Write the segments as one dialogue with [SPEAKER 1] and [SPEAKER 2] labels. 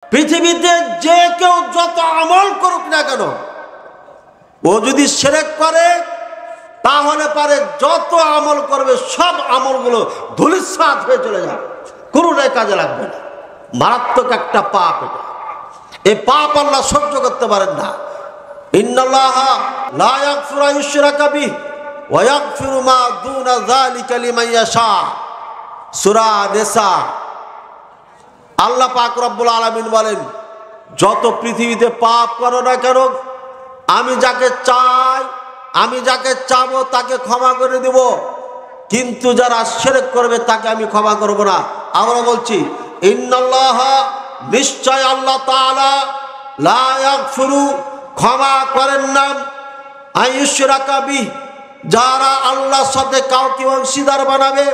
[SPEAKER 1] পৃথিবীতে যে কেউ যত আমল করুক না কেন, ও যদি শিরক করে তাহলে পারে যত আমল করবে সব আমলগুলো ধূলিসাৎ হয়ে চলে যাবে, কোনোটাই কাজে লাগবে না। মারাত্মক একটা পাপ এটা। এই পাপ আল্লাহ সহ্য করতে পারেন না। ইন্নাল্লাহা লা ইয়াগফিরু আন ইউশরাকা বিহি ওয়া ইয়াগফিরু মা দুনা যালিকা লিমান ইয়াশা। সূরা নিসা। আল্লাহ পাক রব্বুল আলামিন বলেন, যত পৃথিবীতে পাপ করো না কেন, আমি যাকে চাই, আমি যাকে চাবো তাকে ক্ষমা করে দেব, কিন্তু যারা শিরক করবে তাকে আমি ক্ষমা করব না। আমরা বলছি ইন্নাল্লাহা, নিশ্চয় আল্লাহ তাআলা, লা ইয়াগফিরু, ক্ষমা করেন না, আন ইউশরাকা বিহি, যারা আল্লাহর সাথে কাউকে অংশীদার বানাবে,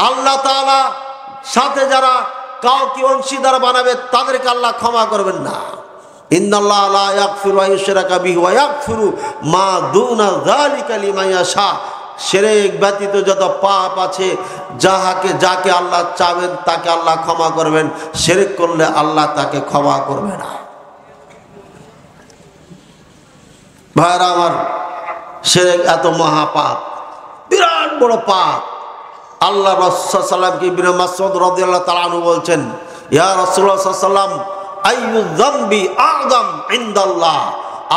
[SPEAKER 1] আল্লাহ তাআলা সাথে যারা কাউকে অংশীদার বানাবে তাদেরকে আল্লাহ ক্ষমা করবেন না। ইন্নাল্লাহা লা ইয়াগফিরু আন ইউশরাকা বিহি ওয়া ইয়াগফিরু মা দুনা যালিকা লিমান ইয়াশা। শিরক ব্যতীত যত পাপ আছে, যাকে আল্লাহ চাবেন তাকে আল্লাহ ক্ষমা করবেন, শিরক করলে আল্লাহ তাকে ক্ষমা করবে না। ভাইরা আমার, শিরক এত মহাপাপ, বিরাট বড় পাপ। আল্লাহ রাসূল সাল্লাল্লাহু আলাইহি ওয়াসাল্লামকে ইবনে মাসউদ রাদিয়াল্লাহু তাআলা আনহু বলছেন, ইয়া রাসূলুল্লাহ সাল্লাল্লাহু আলাইহি ওয়াসাল্লাম, আইয়ু যামবি আযম ইনদাল্লাহ,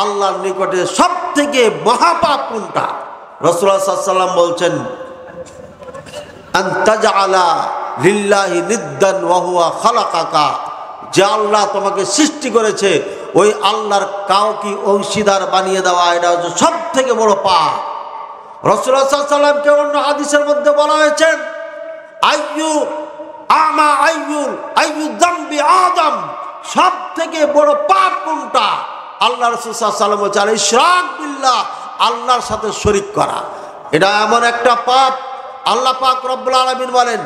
[SPEAKER 1] আল্লাহর নিকটে সবথেকে মহাপাপ কোনটা? রাসূলুল্লাহ সাল্লাল্লাহু আলাইহি ওয়াসাল্লাম বলছেন, আন তাজআলা লিল্লাহি নিদ্দান ওয়া হুয়া খালাকাকা, যে আল্লাহ তোমাকে সৃষ্টি করেছে ওই আল্লাহর কাউকে অংশীদার বানিয়ে দেওয়া, এটা হচ্ছে সবথেকে বড় পাপ। রাসূলুল্লাহ সাল্লাল্লাহু আলাইহি ওয়াসাল্লামকে অন্য হাদিসের মধ্যে বলা হয়েছে, আইয়ু যামবি আযম, সবথেকে বড় পাপ কোনটা? আল্লাহ রাসূল সাল্লাল্লাহু আলাইহি ওয়াসাল্লাম বলেছেন, ইশরাক বিল্লাহ, আল্লাহর সাথে শরীক করা। এটা এমন একটা পাপ, আল্লাহ পাক রব্বুল আলামিন বলেন,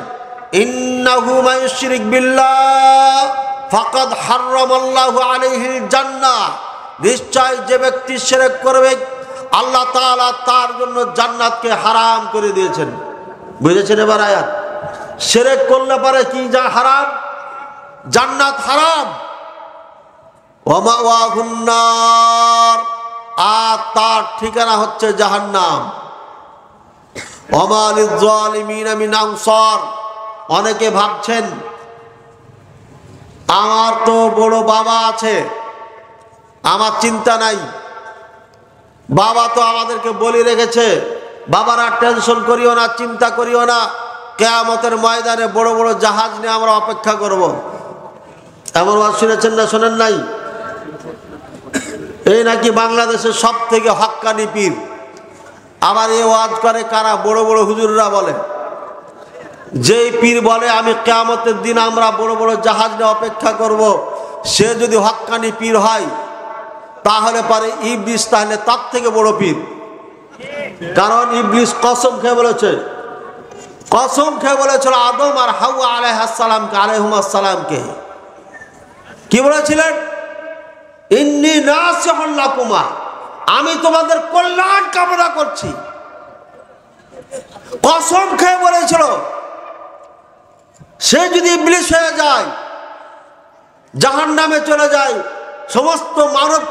[SPEAKER 1] ইন্নাহু মান ইউশরিক বিল্লাহ ফাকাদ হারামাল্লাহু আলাইহিল জান্নাহ, নিশ্চয় যে ব্যক্তি শিরক করবে আল্লাহ তাআলা তার জন্য জান্নাতকে হারাম করে দিয়েছেন। বুঝেছেন এবার আয়াত? শিরক করলে পারে কি যা হারাম? জান্নাত হারাম। ওয়া মাওয়াহুন নার, আর তার ঠিকানা হচ্ছে জাহান্নাম। ওয়া মা লিয-যালিমিনা মিন আনসার। অনেকে ভাবছেন আমার তো বড় বাবা আছে, আমার চিন্তা নাই, বাবা তো আমাদেরকে বলে রেখেছে, বাবারা টেনশন করিও না, চিন্তা করিও না, কিয়ামতের ময়দানে বড় বড় জাহাজ নিয়ে আমরা অপেক্ষা করব। এমন ওয়াজ শুনেছেন না শোনেন নাই? এই নাকি বাংলাদেশের সব থেকে হক্কানি পীর। আবার এই ওয়াজ করে কারা? বড় বড় হুজুররা বলে। যেই পীর বলে আমি কিয়ামতের দিন আমরা বড় বড় জাহাজ নিয়ে অপেক্ষা করব, সে যদি হক্কানি পীর হয় তাহলে পারে ইবলিস তাহলে তার থেকে বড় পীর। কারণ ইবলিস কসম খেয়ে বলেছে, কসম খেয়ে বলেছিল আদম আর হাওয়া আলাইহিসসালামকে, কি বলেছিলেন? ইন্নী নাসিহুল লাকুমা, আমি তোমাদের কল্যাণ কামনা করছি। কসম খেয়ে বলেছিল। সে যদি ইবলিস হয়ে যায়, জাহান্নামে চলে যায়, সমস্ত মানব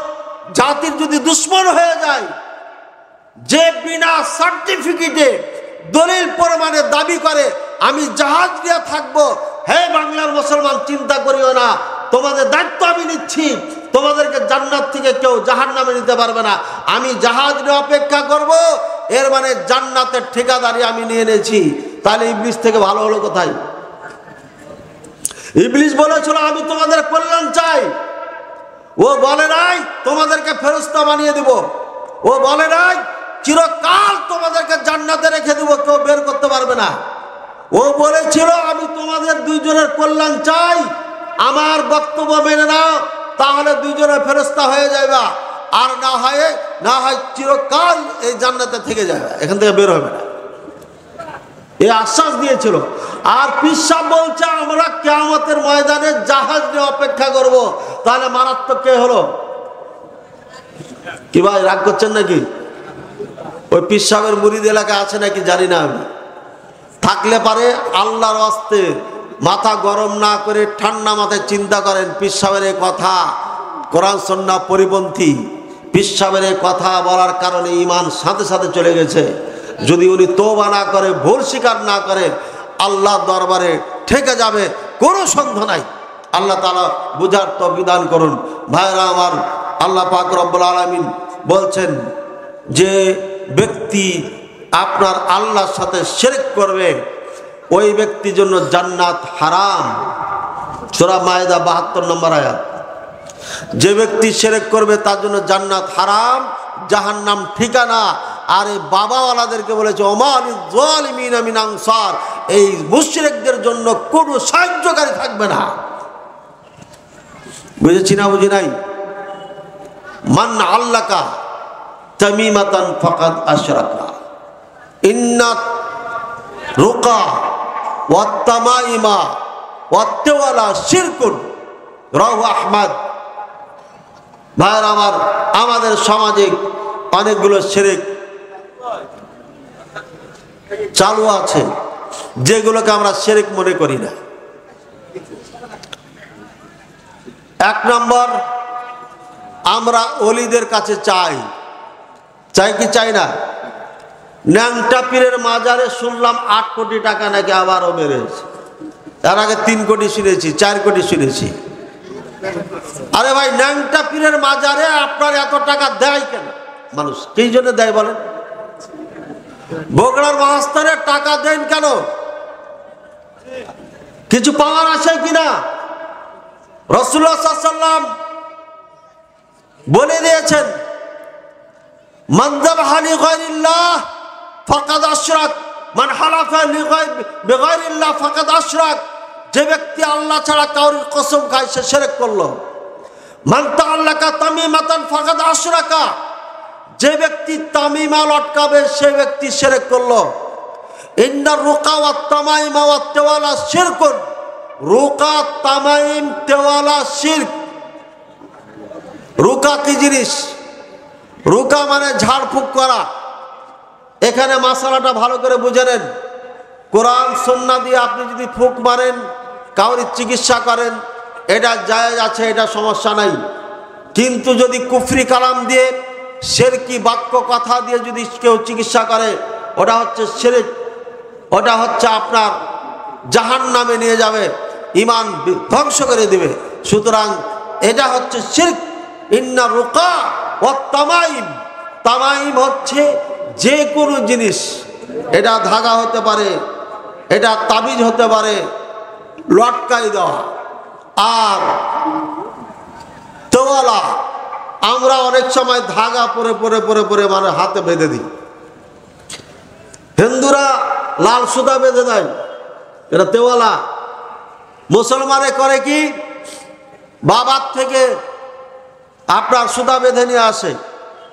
[SPEAKER 1] জাতির যদি দুশ্মন হয়ে যায়, যে বিনা সার্টিফিকেটে দলিল প্রমাণে দাবি করে আমি জাহাজ দিয়ে থাকবো, হে বাংলার মুসলমান চিন্তা করিও না, তোমাদের দায়িত্ব আমি নিচ্ছি, তোমাদেরকে জান্নাত থেকে কেউ জাহান্নামে নিতে পারবে না, আমি জাহাজ নিয়ে অপেক্ষা করব, এর মানে জান্নাতের ঠিকাদারি আমি নিয়ে নিয়েছি। তাহলে ইবলিস থেকে ভালো হলো কোথায়? ইবলিস বলেছিল আমি তোমাদের কল্যাণ চাই, ও বলে নাই তোমাদেরকে ফেরেশতা বানিয়ে দেব, ও বলে নাই চিরকাল তোমাদেরকে জান্নাতে রেখে দেব, কেউ বের করতে পারবে না। ও বলেছিল আমি তোমাদের দুইজনের কল্যাণ চাই, আমার বক্তব্য মেনে নাও, তাহলে দুইজনের ফেরেশতা হয়ে যাবে, আর না হয় চিরকাল এই জান্নাতে থেকে যাবে, এখান থেকে বের হবে না, এই আশ্বাস দিয়েছিল। আর পীর সাহেব বলছে আমরা কিয়ামতের ময়দানে জাহাজ নিয়ে অপেক্ষা করব। তাহলে মারাত্মক কে হলো? কি ভাই রাগ করছেন নাকি? ওই পীর সাহেবের মুরিদ এলাকা আছে নাকি জানি না আমি, থাকলে পারে আল্লাহর ওয়াস্তে মাথা গরম না করে ঠান্ডা মাথায় চিন্তা করেন, পীর সাহেবের এই কথা কোরআন সুন্নাহ পরিপন্থী, পীর সাহেবের এই কথা বলার কারণে ঈমান সাথে সাথে চলে গেছে। যদি উনি তওবা না করে, ভুল স্বীকার না করে, আল্লাহর দরবারে ঠেকে যাবে, কোনো সন্দেহ নাই। আল্লাহ তাআলা বুঝার তৌফিক দান করুন। ভাইরা আমার, আল্লাহ পাক রব্বুল আলামিন বলছেন যে ব্যক্তি আপনার আল্লাহর সাথে শিরক করবে ওই ব্যক্তির জন্য জান্নাত হারাম। সূরা মায়েদা ৭২ নম্বর আয়াত। যে ব্যক্তি শিরক করবে তার জন্য জান্নাত হারাম, জাহান্নাম ঠিকানা। আর এই বাবাওয়ালাদেরকে বলেছে ওমা লিয-যালিমিনা মিন আনসার, এই মুশরিকদের জন্য কোনো সাহায্যকারী থাকবে না। বুঝেছি না বুঝি নাই? মান আল্লাকা তামিমাতান ফাকাদ আশরাকা, ইন্না রুকা ওয়াত তামাইমা ওয়াত তাওয়ালা শিরকুন, রাওয়াহু আহমদ। ভাইরা আমার, আমাদের সমাজে অনেকগুলো শিরক চালু আছে যেগুলোকে আমরা শিরক মনে করি না। এক নম্বর, আমরা ওলিদের কাছে চাই কি চাই না? ন্যাংটা পীরের মাজারে শুনলাম ৮ কোটি টাকা নাকি আবারও বেড়েছে। তার আগে ৩ কোটি শুনেছি, ৪ কোটি শুনেছি। আরে ভাই, ন্যাংটা পীরের মাজারে আপনার এত টাকা দেয় কেন মানুষ? কি জন্য দেয় বলেন? বগুড়ার মহাস্থানে টাকা দেন কেন? কিছু পাওয়ার আছে কিনা? রাসূলুল্লাহ সাল্লাল্লাহু আলাইহি ওয়াসাল্লাম বলে দিয়েছেন, মান যাবাহা লিগায়রিল্লাহ ফাকাদ আশরাক, মান হালাফা বিগায়রিল্লাহ ফাকাদ আশরাক। যে ব্যক্তি আল্লাহ ছাড়া কাউরির কসম খায় সে শিরক করলো। মান তাআল্লাকা তামিমাতান ফাকাদ আশরাকা, যে ব্যক্তি তামিমা লটকাবে সে ব্যক্তি শিরক করলো। ইন্নার রুকা ওয়াত তামাইমা ওয়াত তাওয়ালা শিরকুন, রুকা তামাইম তেওয়ালা শিরক। রুকা কি জিনিস? রুকা মানে ঝাড়ফুঁক করা। এখানে মাসালাটা ভালো করে বুঝে নেন। কোরআন সুন্নাহ দিয়ে আপনি যদি ফুঁক মারেন, কাউরি চিকিৎসা করেন, এটা জায়েজ আছে, এটা সমস্যা নাই। কিন্তু যদি কুফরি কালাম দিয়ে, শিরকি বাক্য কথা দিয়ে যদি কেউ চিকিৎসা করে, ওটা হচ্ছে শিরক, ওটা হচ্ছে আপনার জাহান্নামে নিয়ে যাবে, ঈমান ধ্বংস করে দিবে। সুতরাং এটা হচ্ছে শিরক। ইন্না রুকা ওয়াত তামাইম, তামাইম হচ্ছে যে কোনো জিনিস, এটা ধাগা হতে পারে, এটা তাবিজ হতে পারে, লটকাই দেওয়া। আর তেওয়ালা, আমরা অনেক সময় ধাগা পরে পরে পরে পরে মানে হাতে বেঁধে দিই। হিন্দুরা লাল সুতা বেঁধে দেয়, এটা তেওয়ালা। মুসলমানে করে কি, বাবার থেকে আপনার সুতা বেঁধে নিয়ে আসে,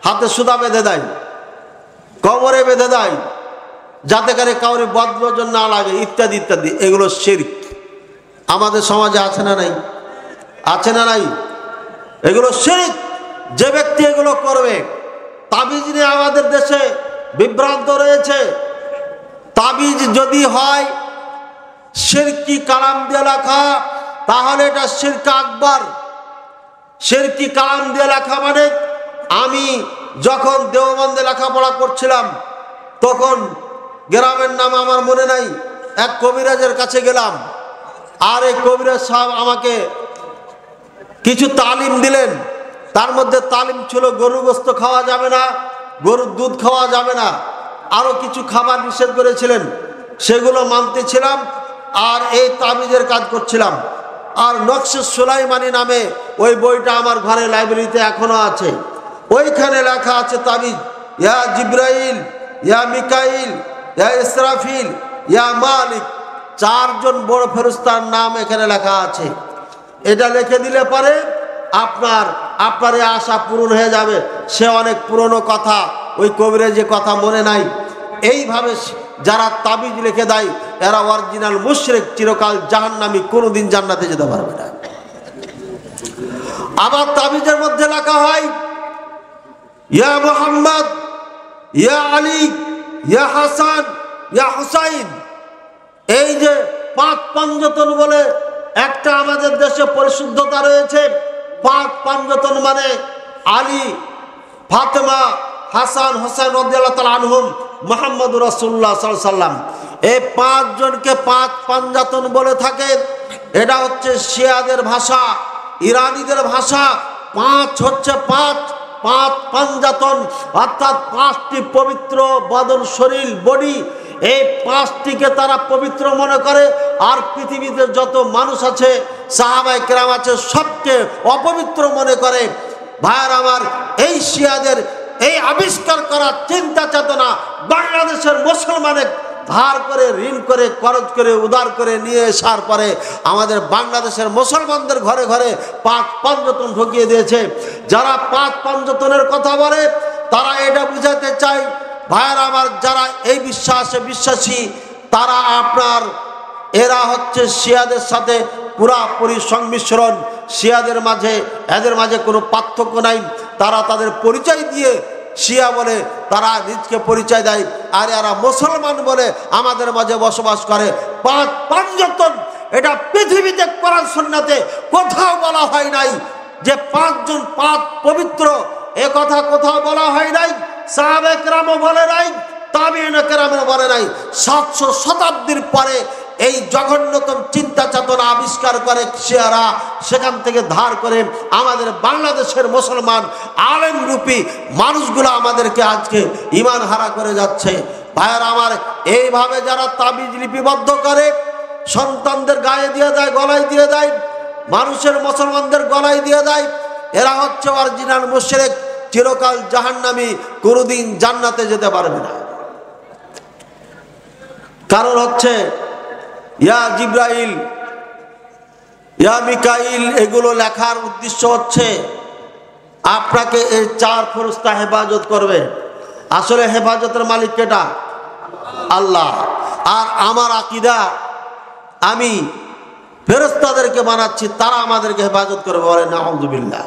[SPEAKER 1] হাতে সুতা বেঁধে দেয়, কোমরে বেঁধে দেয়, যাতে করে কাউরে বদনজর না লাগে, ইত্যাদি ইত্যাদি। এগুলো শিরক। আমাদের সমাজে আছে না নাই? আছে না নাই? এগুলো শিরক। যে ব্যক্তি এগুলো করবে, তাবিজ নিয়ে আমাদের দেশে বিভ্রান্ত রয়েছে। তাবিজ যদি হয় শিরকি কালাম দিয়ে লেখা, তাহলে এটা শিরক আকবার। শিরকি কালাম দিয়ে লেখা মানে, আমি যখন দেওবন্দে লেখাপড়া করছিলাম তখন গ্রামের নাম আমার মনে নাই, এক কবিরাজের কাছে গেলাম। আর এই কবিরাজ সাহেব আমাকে কিছু তালিম দিলেন। তার মধ্যে তালিম ছিল গরুর গোশত খাওয়া যাবে না, গরুর দুধ খাওয়া যাবে না, আরো কিছু খাবার নিষেধ করেছিলেন। সেগুলো মানতেছিলাম আর এই তাবিজের কাজ করছিলাম। আর নকশে সুলাইমানি নামে ওই বইটা আমার ঘরে লাইব্রেরিতে এখনো আছে। ওইখানে লেখা আছে তাবিজ, ইয়া জিব্রাইল, ইয়া মিকাইল, ইয়া ইসরাফিল, ইয়া মালিক, 4 জন বড় ফেরেশতার নাম এখানে লেখা আছে। এটা লিখে দিলে পরে আপনার আশা পূরণ হয়ে যাবে। সে অনেক পুরনো কথা, ওই কবিরের যে কথা মনে নাই। এইভাবে যারা তাবিজ লিখে দেয় এরা অরিজিনাল মুশরিক, চিরকাল জাহান্নামী, কোনোদিন জান্নাতে যেতে পারবে না। আবার তাবিজের মধ্যে লেখা হয় ইয়া মুহাম্মদ, ইয়া আলী, ইয়া হাসান, ইয়া হুসাইন। এই যে পাঁচ পাঞ্জতন বলে একটা আমাদের দেশে পরিশুদ্ধতা রয়েছে। পাঁচ পাঞ্জতন মানে আলী, ফাতেমা, হাসান, হোসেন রাদিয়াল্লাহু তাআলা আনহুম, মুহাম্মদুর রাসূলুল্লাহ সাল্লাল্লাহু আলাইহি ওয়াসাল্লাম, এই পাঁচজনকে পাঁচ পাঞ্জাতন বলে থাকে। এটা হচ্ছে শিয়াদের ভাষা, ইরানিদের ভাষা। পাঁচ হচ্ছে পাঁচ, পাঁচ পাঞ্জাতন, অর্থাৎ পাঁচটি পবিত্র বদন, শরীর, বডি, এই পাঁচটিকে তারা পবিত্র মনে করে। আর পৃথিবীতে যত মানুষ আছে, সাহাবায়ে কেরাম আছে, সবকে অপবিত্র মনে করে। ভাইয়ার আমার, এই শিয়াদের এই আবিষ্কার করা চিন্তা চেতনা বাংলাদেশের মুসলমানের ধার করে, ঋণ করে, খরচ করে, উদার করে নিয়ে আসার পরে আমাদের বাংলাদেশের মুসলমানদের ঘরে ঘরে পাঁচ পাঞ্জতন ঢুকিয়ে দিয়েছে। যারা পাঁচ পাঞ্জতনের কথা বলে তারা এটা বুঝাতে চায়, ভাইয়ার আমার, যারা এই বিশ্বাসে বিশ্বাসী তারা আপনার এরা হচ্ছে শিয়াদের সাথে পুরাপুরি সংমিশ্রণ। শিয়াদের মাঝে এদের মাঝে কোনো পার্থক্য নাই। তারা তাদের পরিচয় দিয়ে শিয়া বলে তারা নিজকে পরিচয় দেয়, আর এরা মুসলমান বলে আমাদের মাঝে বসবাস করে। পাঁচ পাঞ্জতন এটা পৃথিবীতে কোরআন সুন্নাতে কোথাও বলা হয় নাই যে পাঁচজন পাঁচ পবিত্র, এ কথা কোথাও বলা হয় নাই। সাহাবায়ে কেরামও বলে নাই, তাবিঈন কেরামও বলে নাই। 700 শতাব্দীর পরে এই জঘন্যতম চিন্তা চেতনা আবিষ্কার করে শিয়ারা, সেখান থেকে ধার করে আমাদের বাংলাদেশের মুসলমান আলেম রূপী মানুষগুলো আমাদেরকে আজকে ঈমান হারা করে যাচ্ছে। ভাইয়েরা আমার, এইভাবে যারা তাবিজ লিপিবদ্ধ করে সন্তানদের গায়ে দিয়ে দেয়, গলায় দিয়ে দেয়, মানুষের মুসলমানদের গলায় দিয়ে দেয়, এরা হচ্ছে অরিজিনাল মুশরিক, চিরকাল জাহান্নামী, কোনোদিন জান্নাতে যেতে পারবে না। কারণ হচ্ছে ইয়া জিব্রাইল, ইয়া মিকাইল, এগুলো লেখার উদ্দেশ্য হচ্ছে আপনাকে এই চার ফেরেশতা হেফাজত করবে। আসলে হেফাজতের মালিক কেটা? আল্লাহ। আর আমার আকীদা, আমি ফেরেশতাদেরকে বানাচ্ছি, তারা আমাদেরকে হেফাজত করবে। বলে নাউযুবিল্লাহ।